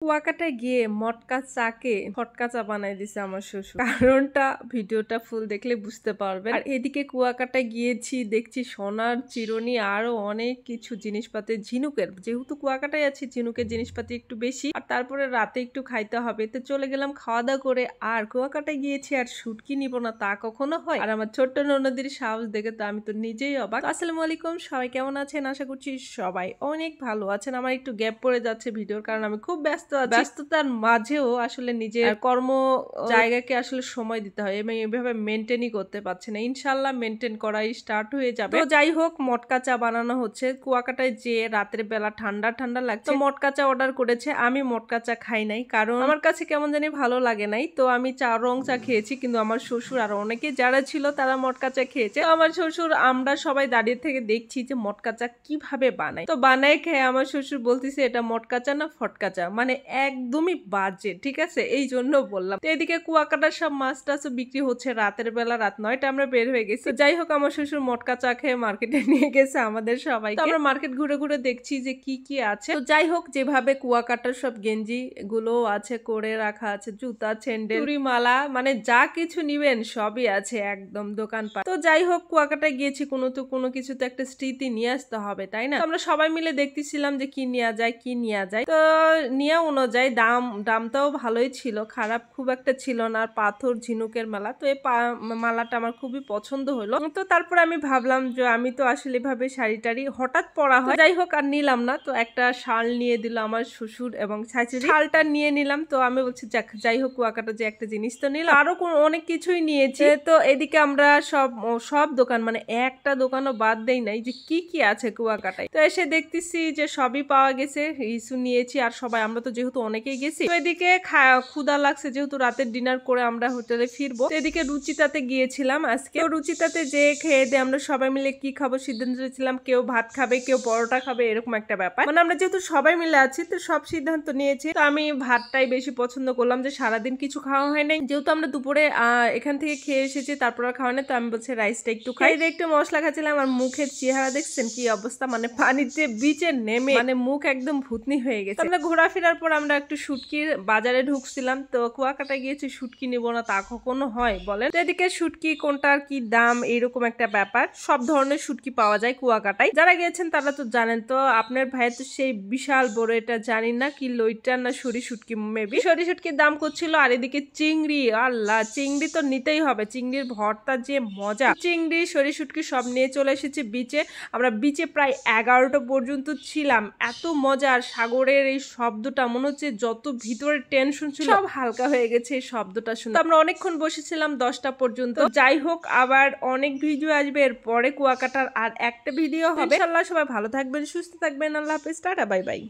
কুয়াকাটায় গিয়ে মটকা চাকে ফটকা চা বানাই দিছে আমার শ্বশুর। কারণটা ভিডিওটা ফুল দেখলে বুঝতে পারবেন। আর এদিকে কুয়াকাটায় গিয়েছি, দেখছি সোনার চিরুনি আরো অনেক কিছু জিনিসপাতি, ঝিনুকের, যেহেতু কুয়াকাটায় আছি ঝিনুকের জিনিসপাতি একটু বেশি। আর তারপরে রাতে একটু খাইতে হবে, তো চলে গেলাম খাওয়া দাওয়া করে। আর কুয়াকাটায় গিয়েছি আর শুটকি নিব না তা কখনো হয়? আর আমার ছোট্ট ননদীর সাহস দেখে তো আমি তো নিজেই অবাক। আসসালামু আলাইকুম, সবাই কেমন আছেন? আশা করছি সবাই অনেক ভালো আছেন। আমার একটু গ্যাপ পড়ে যাচ্ছে ভিডিওর, কারণ আমি খুব ব্যস্ততার মাঝেও আসলে নিজের কর্ম জায়গাকে আসলে সময় দিতে হয় এবং এভাবে মেনটেনই করতে পারছি না। ইনশাল্লাহ মেনটেন করাই স্টার্ট হয়ে যাবে। তো যাই হোক, মটকা চা বানানো হচ্ছে কুয়াকাটায়। যে রাতের বেলা ঠান্ডা ঠান্ডা লাগছে, মটকা চা অর্ডার করেছে। আমি মটকা চা খাই নাই, কারণ আমার কাছে কেমন জানি ভালো লাগে নাই। তো আমি রং চা খেয়েছি, কিন্তু আমার শ্বশুর আর অনেকে যারা ছিল তারা মটকা চা খেয়েছে। আমার শ্বশুর, আমরা সবাই দাঁড়িয়ে থেকে দেখছি যে মটকা চা কিভাবে বানায়। তো বানায় খেয়ে আমার শ্বশুর বলতেছে এটা মটকা চা না ফটকা চা, মানে একদমই বাজে। ঠিক আছে, এই জন্য বললাম। তো এদিকে কুয়াকাটার সব মাছ টাছ বিক্রি হচ্ছে রাতের বেলা, রাত 9টা আমরা বের হয়ে গেছি। যাই হোক, আমার শ্বশুর মটকা চা খেয়ে মার্কেটে নিয়ে গেছে আমাদের সবাইকে। আমরা মার্কেট ঘুরে ঘুরে দেখছি যে কি কি আছে। তো যাই হোক, যেভাবে কুয়াকাটার সব গেঞ্জি গুলো আছে করে রাখা আছে, জুতা, স্যান্ডেল, চুড়ি, মালা, মানে যা কিছু নিবেন সবই আছে একদম দোকানপাট। তো যাই হোক, কুয়াকাটায় গিয়েছি, কোনো কিছু তো একটা স্মৃতি নিয়ে আসতে হবে, তাই না? আমরা সবাই মিলে দেখতেছিলাম যে কি নেওয়া যায়। তো নিয়ে অনুযায়ী দামটাও ভালোই ছিল, খারাপ খুব একটা ছিল না। আর পাথর ঝিনুকের মালা, তো এই মালাটা আমার খুবই পছন্দ হলো। তো তারপর আমি ভাবলাম যে আমি তো আসলে এভাবে শাড়ি টাড়ি হঠাৎ পরা হয়, যাই হোক আর নিলাম না। তো একটা শাল নিয়ে দিল আমার শ্বশুর এবং শাশুড়ি, শালটা নিয়ে নিলাম। তো আমি বলছি যাই হোক, কুয়াকাটা যে একটা জিনিস তো নিলাম, আরো অনেক কিছুই নিয়েছি। তো এদিকে আমরা সব দোকান, মানে একটা দোকানও বাদ দেই নাই যে কি কি আছে কুয়াকাটায়। তো এসে দেখতেছি যে সবই পাওয়া গেছে, কিছু নিয়েছি। আর সবাই, আমরা তো যেহেতু অনেকেই গেছি, তো এদিকে ক্ষুধা লাগছে, যেহেতু রাতের ডিনার করে আমরা হোটেলে ফিরবো। তো এদিকে রুচিতাতে গিয়েছিলাম আজকে। রুচিতাতে যে খেয়ে দিয়ে আমরা সবাই মিলে কি খাবো সিদ্ধান্ত নিয়েছিলাম। কেউ ভাত খাবে, কেউ পরোটা খাবে, এরকম একটা ব্যাপার। মানে আমরা যেহেতু সবাই মিলে আছি, তো সব সিদ্ধান্ত নিয়েছি। তো আমি ভাতটাই বেশি পছন্দ করলাম, যে সারাদিন কিছু খাওয়া হয় নাই, যেহেতু আমরা দুপুরে এখান থেকে খেয়ে এসেছি, তারপর আর খাওয়া নেই। তো আমি বলছি রাইসটা একটু খাই। একটু মশলা খাচ্ছিলাম, আর মুখের চেহারা দেখছেন কি অবস্থা, মানে পানিতে বিচে নেমে মানে মুখ একদম ভুতনি হয়ে গেছে। আমরা ঘোরাফেরার পর আমরা একটু শুটকির বাজারে ঢুকছিলাম। তো কুয়াকাটায় গিয়েছি, শুটকি নিব না তা কখনো হয় বলেন? তো এদিকে শুটকি কোনটার কি দাম, এইরকম একটা ব্যাপার। সব ধরনের শুটকি পাওয়া যায় কুয়াকাটায়, যারা গিয়েছেন তারা তো জানেন। তো আপনার ভাই তো সেই বিশাল বড়, এটা জানি না কি লইটা না সরি শুটকি, মেবি সরি শুটকির দাম করছিল। আর এদিকে চিংড়ি, আল্লাহ, চিংড়ি তো নিতেই হবে, চিংড়ির ভর্তা যে মজা। চিংড়ি, সরি শুটকি সব নিয়ে চলে এসেছি বিচে। আমরা বিচে প্রায় 11টা পর্যন্ত ছিলাম, এত মজা। আর সাগরের এই শব্দটা মনে হচ্ছে যত ভিতরে টেনশন ছিল সব হালকা হয়ে গেছে এই শব্দটা শুনে। আমরা অনেকক্ষণ বসেছিলাম 10টা পর্যন্ত। যাই হোক, আবার অনেক ভিডিও আসবে এর পরে, কুয়াকাটার আর একটা ভিডিও হবে। ইনশাআল্লাহ সবাই ভালো থাকবেন, সুস্থ থাকবেন। আল্লাহ হাফেজ, টাটা, বাই বাই।